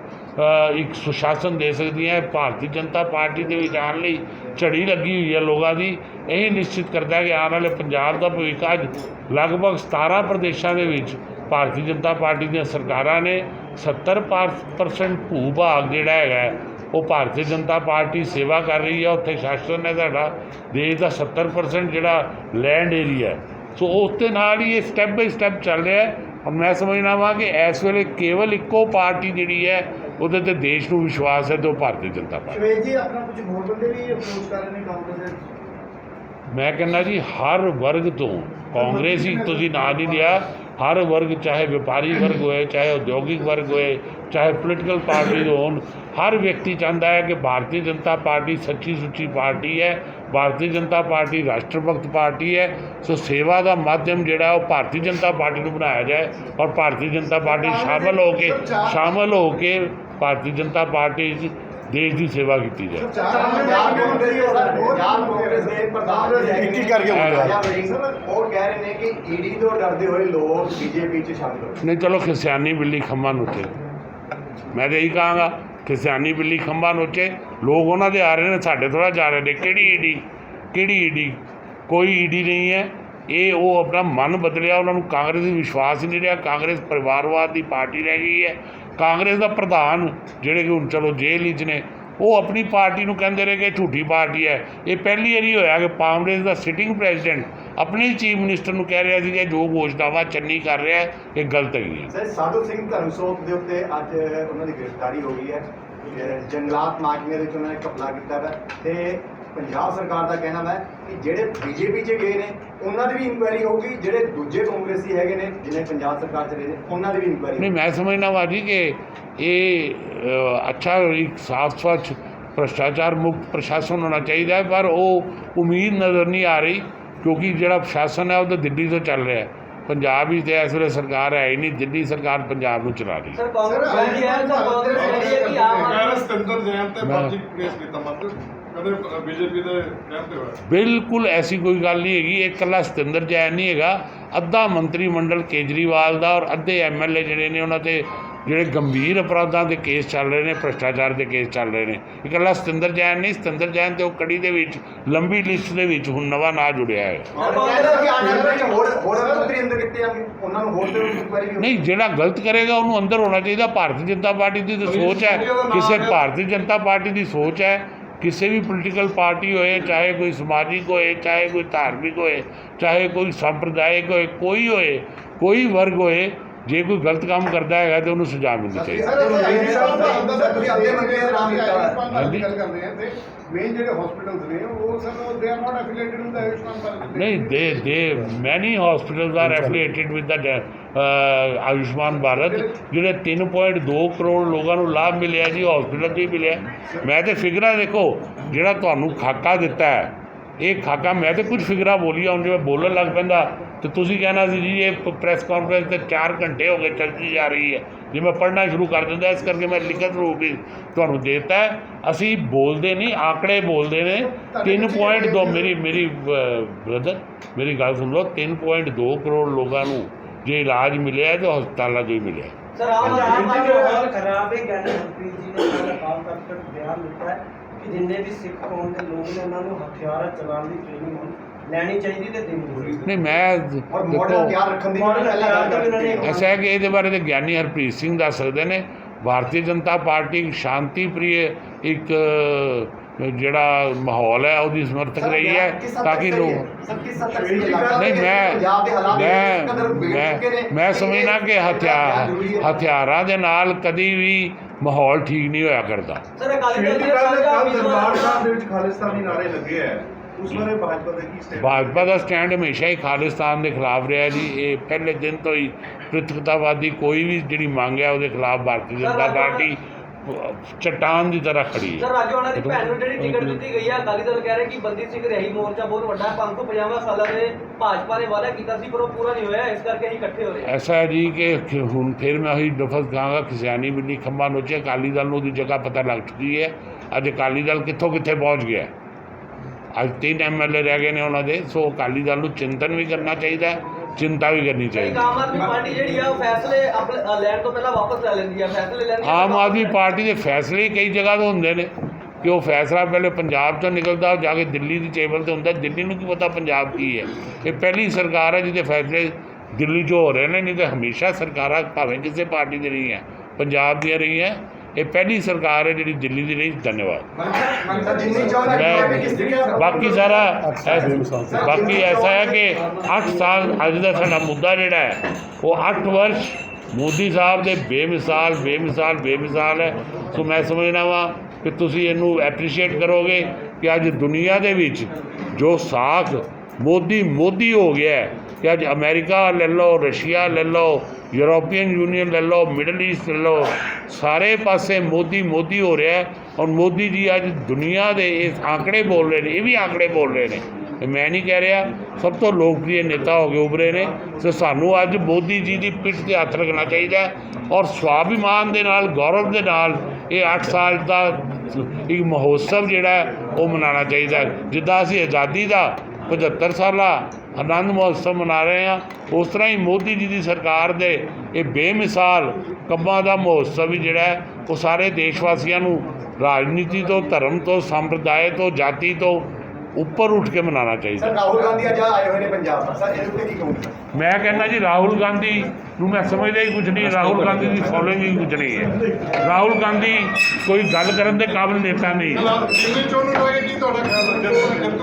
ਇੱਕ ਸੁਸ਼ਾਸਨ ਦੇ ਸਕਦੀਆਂ। ਭਾਰਤੀ ਜਨਤਾ ਪਾਰਟੀ ਦੇ ਵਿੱਚ ਆਉਣ ਲਈ ਝੜੀ ਲੱਗੀ ਹੋਈ ਹੈ ਲੋਕਾਂ ਦੀ। ਇਹ ਨਿਸ਼ਚਿਤ ਕਰਦਾ ਹੈ ਕਿ ਆਉਣ ਵਾਲੇ ਪੰਜਾਬ ਦਾ ਭਵਿੱਖ ਅੱਜ ਲਗਭਗ 17 ਪ੍ਰਦੇਸ਼ਾਂ ਦੇ ਵਿੱਚ ਭਾਰਤੀ ਜਨਤਾ ਪਾਰਟੀ ਦੀਆਂ ਸਰਕਾਰਾਂ ਨੇ 70% ਭੂ-ਭਾਗ ਜਿਹੜਾ ਹੈਗਾ ਉਹ ਭਾਰਤੀ ਜਨਤਾ ਪਾਰਟੀ ਸੇਵਾ ਕਰ ਰਹੀ ਹੈ। ਉੱਥੇ ਸ਼ਾਸਨ ਹੈ ਸਾਡਾ ਦੇਸ਼ ਦਾ 70% ਜਿਹੜਾ ਲੈਂਡ ਏਰੀਆ। ਸੋ ਉਸ ਦੇ ਨਾਲ ਹੀ ਇਹ ਸਟੈਪ ਬਾਈ ਸਟੈਪ ਚੱਲ ਰਿਹਾ ਹੈ। ਮੈਂ ਸਮਝਦਾ ਵਾਂ ਕਿ ਇਸ ਵੇਲੇ ਕੇਵਲ ਇੱਕੋ ਪਾਰਟੀ ਜਿਹੜੀ ਹੈ ਉਹਦੇ 'ਤੇ ਦੇਸ਼ ਨੂੰ ਵਿਸ਼ਵਾਸ ਹੈ ਤੇ ਉਹ ਭਾਰਤੀ ਜਨਤਾ ਪਾਰਟੀ। ਸ਼ਵੇਤ ਜੀ, ਆਪਣਾ ਕੁਝ ਹੋਰ ਬੰਦੇ ਵੀ ਅਪਰੋਚ ਕਰ ਰਹੇ ਨੇ ਕਾਂਗਰਸ ਦੇ? ਮੈਂ ਕਹਿੰਦਾ ਜੀ ਹਰ ਵਰਗ ਤੋਂ, ਕਾਂਗਰਸ ਹੀ ਤੁਸੀਂ ਨਾਂ ਨਹੀਂ ਲਿਆ, ਹਰ ਵਰਗ, ਚਾਹੇ ਵਪਾਰੀ ਵਰਗ ਹੋਏ, ਚਾਹੇ ਉਦਯੋਗਿਕ ਵਰਗ ਹੋਏ, ਚਾਹੇ ਪੋਲੀਟੀਕਲ ਪਾਰਟੀ ਹੋਣ, ਹਰ ਵਿਅਕਤੀ ਚਾਹੁੰਦਾ ਹੈ ਕਿ ਭਾਰਤੀ ਜਨਤਾ ਪਾਰਟੀ ਸੱਚੀ ਸੁੱਚੀ ਪਾਰਟੀ ਹੈ। ਭਾਰਤੀ ਜਨਤਾ ਪਾਰਟੀ ਰਾਸ਼ਟਰ ਭਗਤ ਪਾਰਟੀ ਹੈ। ਸੋ ਸੇਵਾ ਦਾ ਮਾਧਿਅਮ ਜਿਹੜਾ ਉਹ ਭਾਰਤੀ ਜਨਤਾ ਪਾਰਟੀ ਨੂੰ ਬਣਾਇਆ ਜਾਏ ਔਰ ਭਾਰਤੀ ਜਨਤਾ ਪਾਰਟੀ ਸ਼ਾਮਲ ਹੋ ਕੇ ਭਾਰਤੀ ਜਨਤਾ ਪਾਰਟੀ 'ਚ ਦੇਸ਼ ਦੀ ਸੇਵਾ ਕੀਤੀ ਜਾਏ। ਪੰਜਾਬ ਕਾਂਗਰਸ ਦੇ ਪ੍ਰਧਾਨ ਇੱਕ ਕਰਕੇ ਉਹ ਕਹਿ ਰਹੇ ਨੇ ਕਿ ਈਡੀ ਤੋਂ ਡਰਦੇ ਹੋਏ ਲੋਕ ਬੀਜੇਪੀ 'ਚ ਸ਼ਾਮਿਲ ਹੋਏ। ਨਹੀਂ ਚਲੋ ਖਿਸਿਆਨੀ ਬਿੱਲੀ ਖੰਭਾਂ ਨੋਚੇ, ਮੈਂ ਤਾਂ ਇਹੀ ਕਹਾਂਗਾ ਖਿਸਿਆਨੀ ਬਿੱਲੀ ਖੰਭਾਂ ਨੋਚੇ। ਲੋਕ ਉਹਨਾਂ ਦੇ ਆ ਰਹੇ ਨੇ, ਸਾਡੇ ਥੋੜ੍ਹਾ ਜਾ ਰਹੇ ਨੇ। ਕਿਹੜੀ ਈਡੀ? ਕੋਈ ਈਡੀ ਨਹੀਂ ਹੈ। ਇਹ ਉਹ ਆਪਣਾ ਮਨ ਬਦਲਿਆ, ਉਹਨਾਂ ਨੂੰ ਕਾਂਗਰਸ 'ਤੇ ਵਿਸ਼ਵਾਸ ਹੀ ਨਹੀਂ ਰਿਹਾ। ਕਾਂਗਰਸ ਪਰਿਵਾਰਵਾਦ ਦੀ ਪਾਰਟੀ ਰਹਿ ਗਈ ਹੈ। ਕਾਂਗਰਸ ਦਾ ਪ੍ਰਧਾਨ ਜਿਹੜੇ ਕਿ ਹੁਣ ਚਲੋ ਜੇਲ੍ਹ ਵਿੱਚ ਨੇ, ਉਹ ਆਪਣੀ ਪਾਰਟੀ ਨੂੰ ਕਹਿੰਦੇ ਰਹੇ ਕਿ ਝੂਠੀ ਪਾਰਟੀ ਹੈ। ਇਹ ਪਹਿਲੀ ਵਾਰੀ ਹੋਇਆ ਕਿ ਕਾਂਗਰਸ ਦਾ ਸਿਟਿੰਗ ਪ੍ਰੈਜ਼ੀਡੈਂਟ ਆਪਣੇ ਚੀਫ ਮਿਨਿਸਟਰ ਨੂੰ ਕਹਿ ਰਿਹਾ ਸੀ ਕਿ ਜੋ ਘੋਸ਼ਣਾਵਾਂ ਚੰਨੀ ਕਰ ਰਿਹਾ ਇਹ ਗਲਤ ਹੈਗੀ ਹੈ। ਸਰ ਸਾਧੂ ਸਿੰਘ ਧਰਮਸੋਤ ਦੇ ਉੱਤੇ ਅੱਜ ਉਹਨਾਂ ਦੀ ਗ੍ਰਿਫਤਾਰੀ ਹੋ ਗਈ ਹੈ। ਜੰਗਲਾਤ ਮਹਿਕਮੇ ਦੇ ਵਿੱਚ ਉਹਨਾਂ ਨੇ ਘਪਲਾ ਕੀਤਾ ਹੈ ਤੇ ਪੰਜਾਬ ਸਰਕਾਰ ਦਾ ਕਹਿਣਾ ਹੈ ਕਿ ਜਿਹੜੇ ਬੀਜੇਪੀ 'ਚ ਗਏ ਨੇ ਉਹਨਾਂ ਦੀ ਵੀ ਇਨਕੁਆਇਰੀ ਹੋਊਗੀ, ਜਿਹੜੇ ਦੂਜੇ ਕਾਂਗਰਸੀ ਹੈਗੇ ਨੇ ਜਿਹਨੇ ਪੰਜਾਬ ਸਰਕਾਰ 'ਚ ਰਹੇ ਨੇ ਉਹਨਾਂ ਦੀ ਵੀ ਇਨਕੁਆਇਰੀ। ਨਹੀਂ, ਮੈਂ ਸਮਝਦਾ ਵਾ ਜੀ ਕਿ ਇਹ ਅੱਛਾ ਇੱਕ ਸਾਫ਼ ਸਵੱਛ ਭ੍ਰਿਸ਼ਟਾਚਾਰ ਮੁਕਤ ਪ੍ਰਸ਼ਾਸਨ ਹੋਣਾ ਚਾਹੀਦਾ ਹੈ, ਪਰ ਉਹ ਉਮੀਦ ਨਜ਼ਰ ਨਹੀਂ ਆ ਰਹੀ ਕਿਉਂਕਿ ਜਿਹੜਾ ਪ੍ਰਸ਼ਾਸਨ ਹੈ ਉਹ ਤਾਂ ਦਿੱਲੀ ਤੋਂ ਚੱਲ ਰਿਹਾ। ਪੰਜਾਬ ਵਿੱਚ ਤਾਂ ਇਸ ਵੇਲੇ ਸਰਕਾਰ ਹੈ ਹੀ ਨਹੀਂ, ਦਿੱਲੀ ਸਰਕਾਰ ਪੰਜਾਬ ਨੂੰ ਚਲਾ ਰਹੀ। ਬਿਲਕੁਲ ਐਸੀ ਕੋਈ ਗੱਲ ਨਹੀਂ ਹੈਗੀ। ਇਹ ਇਕੱਲਾ ਸਤਿੰਦਰ ਜੈਨ ਨਹੀਂ ਹੈਗਾ, ਅੱਧਾ ਮੰਤਰੀ ਮੰਡਲ ਕੇਜਰੀਵਾਲ ਦਾ ਔਰ ਅੱਧੇ MLA ਜਿਹੜੇ ਨੇ ਉਹਨਾਂ 'ਤੇ ਜਿਹੜੇ ਗੰਭੀਰ ਅਪਰਾਧਾਂ ਦੇ ਕੇਸ ਚੱਲ ਰਹੇ ਨੇ, ਭ੍ਰਿਸ਼ਟਾਚਾਰ ਦੇ ਕੇਸ ਚੱਲ ਰਹੇ ਨੇ। ਇਕੱਲਾ ਸਤਿੰਦਰ ਜੈਨ ਨਹੀਂ, ਸਤਿੰਦਰ ਜੈਨ ਤੇ ਉਹ ਕੜੀ ਦੇ ਵਿੱਚ ਲੰਬੀ ਲਿਸਟ ਦੇ ਵਿੱਚ ਹੁਣ ਨਵਾਂ ਨਾਂ ਜੁੜਿਆ ਹੈ। ਨਹੀਂ, ਜਿਹੜਾ ਗਲਤ ਕਰੇਗਾ ਉਹਨੂੰ ਅੰਦਰ ਹੋਣਾ ਚਾਹੀਦਾ। ਭਾਰਤੀ ਜਨਤਾ ਪਾਰਟੀ ਦੀ ਤਾਂ ਸੋਚ ਹੈ, ਕਿਸੇ ਭਾਰਤੀ ਜਨਤਾ ਪਾਰਟੀ ਦੀ ਸੋਚ ਹੈ, ਕਿਸੇ ਵੀ ਪੋਲੀਟੀਕਲ ਪਾਰਟੀ ਹੋਏ, ਚਾਹੇ ਕੋਈ ਸਮਾਜਿਕ ਹੋਏ, ਚਾਹੇ ਕੋਈ ਧਾਰਮਿਕ ਹੋਏ, ਚਾਹੇ ਕੋਈ ਸੰਪਰਦਾਇਕ ਹੋਏ, ਕੋਈ ਹੋਏ, ਕੋਈ ਵਰਗ ਹੋਏ, ਜੇ ਕੋਈ ਗਲਤ ਕੰਮ ਕਰਦਾ ਹੈਗਾ ਤਾਂ ਉਹਨੂੰ ਸਜ਼ਾ ਮਿਲਣੀ ਚਾਹੀਦੀ। ਨਹੀਂ, many hospitals are affiliated with the Ayushman Bharat, ਜਿਹੜੇ 3.2 ਕਰੋੜ ਲੋਕਾਂ ਨੂੰ ਲਾਭ ਮਿਲਿਆ ਜੀ, ਹਸਪੀਟਲ 'ਚ ਹੀ ਮਿਲਿਆ। ਮੈਂ ਤਾਂ ਫਿਗਰਾਂ ਦੇਖੋ, ਜਿਹੜਾ ਤੁਹਾਨੂੰ ਖਾਕਾ ਦਿੱਤਾ ਹੈ, ਇਹ ਖਾਕਾ ਮੈਂ ਤਾਂ ਕੁਝ ਫਿਗਰਾਂ ਬੋਲੀਆਂ, ਹੁਣ ਜੇ ਮੈਂ ਬੋਲਣ ਲੱਗ ਪੈਂਦਾ ਤਾਂ ਤੁਸੀਂ ਕਹਿਣਾ ਸੀ ਜੀ ਇਹ ਪ੍ਰੈਸ ਕਾਨਫਰੰਸ ਤੇ 4 ਘੰਟੇ ਹੋ ਗਏ ਚੱਲਦੀ ਜਾ ਰਹੀ ਹੈ। ਜੇ ਮੈਂ ਪੜ੍ਹਨਾ ਸ਼ੁਰੂ ਕਰ ਦਿੰਦਾ, ਇਸ ਕਰਕੇ ਮੈਂ ਲਿਖਤ ਰੂਪ ਵੀ ਤੁਹਾਨੂੰ ਦੇ ਦਿੱਤਾ ਹੈ। ਅਸੀਂ ਬੋਲਦੇ ਨਹੀਂ, ਆંકੜੇ ਬੋਲਦੇ ਨੇ। 3.2 ਮੇਰੀ ਬ੍ਰਦਰ ਮੇਰੀ ਗੱਲ ਸੁਣ ਲਓ, 3.2 ਕਰੋੜ ਲੋਕਾਂ ਨੂੰ ਜੇ ਇਲਾਜ ਮਿਲਿਆ ਤਾਂ ਹਸਪਤਾਲਾਂ 'ਚ ਹੀ ਮਿਲਿਆ। ਸਰ ਆਮ ਆਦਮੀ ਦਾ ਹਾਲ ਖਰਾਬ ਹੈ। ਗਿਆਨੀ ਹਰਪ੍ਰੀਤ ਜੀ ਨੇ ਸਾਰਾ ਕਾਲ ਕਰਕੇ ਬਿਆਨ ਦਿੱਤਾ ਹੈ ਕਿ ਜਿੰਨੇ ਵੀ ਸਿੱਖ ਕੌਮ ਦੇ ਲੋਕ ਨੇ ਉਹਨਾਂ ਨੂੰ ਹਥਿਆਰ ਚਲਾਉਣ ਦੀ ਟ੍ਰੇਨਿੰਗ ਲੈਣੀ ਚਾਹੀਦੀ ਤੇ ਦੇਣੀ ਚਾਹੀਦੀ। ਨਹੀਂ, ਮੈਂ ਦੇਖੋ ਐਸਾ ਹੈ ਕਿ ਇਹਦੇ ਬਾਰੇ ਤਾਂ ਗਿਆਨੀ ਹਰਪ੍ਰੀਤ ਸਿੰਘ ਦੱਸ ਸਕਦੇ ਨੇ। ਭਾਰਤੀ ਜਨਤਾ ਪਾਰਟੀ ਇੱਕ ਸ਼ਾਂਤੀ ਪ੍ਰਿਯ ਇੱਕ ਜਿਹੜਾ ਮਾਹੌਲ ਹੈ ਉਹਦੀ ਸਮਰਥਕ ਰਹੀ ਹੈ ਤਾਂ ਕਿ ਲੋਕ ਨਹੀਂ ਮੈਂ ਸਮਝਣਾ ਕਿ ਹਥਿਆਰਾਂ ਦੇ ਨਾਲ ਕਦੀ ਵੀ ਮਾਹੌਲ ਠੀਕ ਨਹੀਂ ਹੋਇਆ ਕਰਦਾ। ਦਰਬਾਰ ਸਾਹਿਬ ਦੇ ਵਿੱਚ ਖਾਲਿਸਤਾਨੀ ਨਾਰੇ ਲੱਗੇ ਹੈ, ਉਸ ਬਾਰੇ ਭਾਜਪਾ ਦਾ ਕੀ ਸਟੈਂਡ? ਭਾਜਪਾ ਦਾ ਸਟੈਂਡ ਹਮੇਸ਼ਾ ਹੀ ਖਾਲਿਸਤਾਨ ਦੇ ਖਿਲਾਫ ਰਿਹਾ ਜੀ। ਇਹ ਪਹਿਲੇ ਦਿਨ ਤੋਂ ਹੀ ਪ੍ਰਿਤਕਤਾਵਾਦੀ ਕੋਈ ਵੀ ਜਿਹੜੀ ਮੰਗ ਹੈ ਉਹਦੇ ਖਿਲਾਫ ਭਾਰਤੀ ਜਨਤਾ ਪਾਰਟੀ ਚਟਾਨ ਦੀ ਤਰ੍ਹਾਂ ਖੜੀ ਹੈ। ਸਰ ਰਾਜੋਆਣਾ ਦੀ ਭੈਣ ਨੂੰ ਜਿਹੜੀ ਟਿਕਟ ਦਿੱਤੀ ਗਈ ਹੈ, ਅਕਾਲੀ ਦਲ ਕਹਿ ਰਿਹਾ ਕਿ ਬੰਦੀ ਸਿੰਘ ਰਿਹਾਈ ਮੋਰਚਾ ਬਹੁਤ ਵੱਡਾ ਹੈ, 550 ਸਾਲਾਂ ਦੇ ਭਾਜਪਾ ਨੇ ਵਾਅਦਾ ਕੀਤਾ ਸੀ ਪਰ ਉਹ ਪੂਰਾ ਨਹੀਂ ਹੋਇਆ, ਇਸ ਕਰਕੇ ਅਸੀਂ ਇਕੱਠੇ ਹੋ ਰਹੇ ਹਾਂ। ਐਸਾ ਹੈ ਜੀ ਕਿ ਹੁਣ ਫਿਰ ਮੈਂ ਉਹੀ ਲਫ਼ਜ਼ ਕਹਾਂਗਾ, ਖਿਸਿਆਨੀ ਬਿੱਲੀ ਖੰਭਾਂ ਨੋਚੇ। ਅਕਾਲੀ ਦਲ ਨੂੰ ਉਹਦੀ ਜਗ੍ਹਾ ਪਤਾ ਲੱਗ ਚੁੱਕੀ ਹੈ। ਅੱਜ ਅਕਾਲੀ ਦਲ ਕਿੱਥੋਂ ਕਿੱਥੇ ਪਹੁੰਚ ਗਿਆ। ਅੱਜ 3 MLA ਰਹਿ ਗਏ ਨੇ ਉਹਨਾਂ ਦੇ। ਸੋ ਅਕਾਲੀ ਦਲ ਨੂੰ ਚਿੰਤਨ ਵੀ ਕਰਨਾ ਚਾਹੀਦਾ, ਚਿੰਤਾ ਵੀ ਕਰਨੀ ਚਾਹੀਦੀ। ਆਮ ਆਦਮੀ ਪਾਰਟੀ ਜਿਹੜੀ ਆ ਉਹ ਫੈਸਲੇ ਆਪਣੇ ਲੈਣ ਤੋਂ ਪਹਿਲਾਂ ਵਾਪਸ ਲੈ ਲੈਂਦੀ ਆ, ਫੈਸਲੇ ਲੈਣ ਆਮ ਆਦਮੀ ਪਾਰਟੀ ਦੇ ਫੈਸਲੇ ਕਈ ਜਗ੍ਹਾ ਤੋਂ ਹੁੰਦੇ ਨੇ ਕਿ ਉਹ ਫੈਸਲਾ ਪਹਿਲੇ ਪੰਜਾਬ 'ਚੋਂ ਨਿਕਲਦਾ ਜਾ ਕੇ ਦਿੱਲੀ ਦੀ ਟੇਬਲ 'ਤੇ ਹੁੰਦਾ। ਦਿੱਲੀ ਨੂੰ ਕੀ ਪਤਾ ਪੰਜਾਬ ਕੀ ਹੈ। ਇਹ ਪਹਿਲੀ ਸਰਕਾਰ ਹੈ ਜਿਹਦੇ ਫੈਸਲੇ ਦਿੱਲੀ 'ਚ ਹੋ ਰਹੇ ਨੇ, ਨਹੀਂ ਤਾਂ ਹਮੇਸ਼ਾ ਸਰਕਾਰਾਂ ਭਾਵੇਂ ਕਿਸੇ ਪਾਰਟੀ ਦੀ ਰਹੀ ਹੈ, ਪੰਜਾਬ ਦੀਆਂ ਰਹੀਆਂ। ਇਹ ਪਹਿਲੀ ਸਰਕਾਰ ਹੈ ਜਿਹੜੀ ਦਿੱਲੀ ਦੀ ਰਹੀ। ਧੰਨਵਾਦ। ਬਾਕੀ ਐਸਾ ਹੈ ਕਿ 8 ਸਾਲ ਅੱਜ ਦਾ ਸਾਡਾ ਮੁੱਦਾ ਜਿਹੜਾ ਹੈ ਉਹ 8 ਵਰਸ਼ ਮੋਦੀ ਸਾਹਿਬ ਦੇ ਬੇਮਿਸਾਲ ਹੈ। ਸੋ ਮੈਂ ਸਮਝਦਾ ਵਾਂ ਕਿ ਤੁਸੀਂ ਇਹਨੂੰ ਐਪਰੀਸ਼ੀਏਟ ਕਰੋਗੇ ਕਿ ਅੱਜ ਦੁਨੀਆ ਦੇ ਵਿੱਚ ਜੋ ਸਾਖ ਮੋਦੀ ਹੋ ਗਿਆ ਹੈ ਕਿ ਅੱਜ ਅਮਰੀਕਾ ਲੈ ਲਓ, ਰਸ਼ੀਆ ਲੈ ਲਓ, ਯੂਰੋਪੀਅਨ ਯੂਨੀਅਨ ਲੈ ਲਓ, ਮਿਡਲ ਈਸਟ ਲੈ ਲਓ, ਸਾਰੇ ਪਾਸੇ ਮੋਦੀ ਹੋ ਰਿਹਾ ਹੈ। ਔਰ ਮੋਦੀ ਜੀ ਅੱਜ ਦੁਨੀਆ ਦੇ ਇਹ ਆંકੜੇ ਬੋਲ ਰਹੇ ਨੇ, ਇਹ ਵੀ ਆંકੜੇ ਬੋਲ ਰਹੇ ਨੇ ਇਹ ਮੈਂ ਨਹੀਂ ਕਹਿ ਰਿਹਾ, ਸਭ ਤੋਂ ਲੋਕਪ੍ਰਿय ਨੇਤਾ ਹੋ ਕੇ ਉਭਰੇ ਨੇ। ਤੇ ਸਾਨੂੰ ਅੱਜ ਮੋਦੀ ਜੀ ਦੀ ਪਿੱਠ 'ਤੇ ਹੱਥ ਰੱਖਣਾ ਚਾਹੀਦਾ ਹੈ ਔਰ ਸਵਾਭਿਮਾਨ ਦੇ ਨਾਲ, ਗੌਰਵ ਦੇ ਨਾਲ ਇਹ 8 ਸਾਲ ਦਾ ਇੱਕ ਮਹੋਤਸਵ ਜਿਹੜਾ ਹੈ ਉਹ ਮਨਾਉਣਾ ਚਾਹੀਦਾ ਹੈ। ਜਿੱਦਾਂ ਅਸੀਂ ਆਜ਼ਾਦੀ ਦਾ 75 ਸਾਲਾ ਆਨੰਦ ਮਹੋਤਸਵ ਮਨਾ ਰਹੇ ਹਾਂ, ਉਸ ਤਰ੍ਹਾਂ ਹੀ ਮੋਦੀ ਜੀ ਦੀ ਸਰਕਾਰ ਦੇ ਇਹ ਬੇਮਿਸਾਲ ਕੰਮਾਂ ਦਾ ਮਹੋਤਸਵ ਵੀ ਜਿਹੜਾ ਹੈ ਉਹ ਸਾਰੇ ਦੇਸ਼ ਵਾਸੀਆਂ ਨੂੰ ਰਾਜਨੀਤੀ ਤੋਂ, ਧਰਮ ਤੋਂ, ਸੰਪਰਦਾਇ ਤੋਂ, ਜਾਤੀ ਤੋਂ ਉੱਪਰ ਉੱਠ ਕੇ ਮਨਾਉਣਾ ਚਾਹੀਦਾ। ਸਰ ਰਾਹੁਲ ਗਾਂਧੀ ਅੱਜ ਆਏ ਹੋਏ ਨੇ ਪੰਜਾਬ, ਸਰ ਇਹਦੇ ਉੱਤੇ ਕੀ ਕਹੋਗੇ? ਮੈਂ ਕਹਿੰਦਾ ਜੀ ਰਾਹੁਲ ਗਾਂਧੀ ਨੂੰ ਮੈਂ ਸਮਝਦਾ ਹੀ ਕੁਝ ਨਹੀਂ। ਰਾਹੁਲ ਗਾਂਧੀ ਦੀ ਫੋਲੋਇੰਗ ਹੀ ਕੁਝ ਨਹੀਂ ਹੈ। ਰਾਹੁਲ ਗਾਂਧੀ ਕੋਈ ਗੱਲ ਕਰਨ ਦੇ ਕਾਬਿਲ ਨੇਤਾ ਨਹੀਂ। ਜਿਵੇਂ ਚੋਣ ਨੂੰ ਲੋਗੇ ਕੀ ਤੁਹਾਡਾ ਖਿਆਲ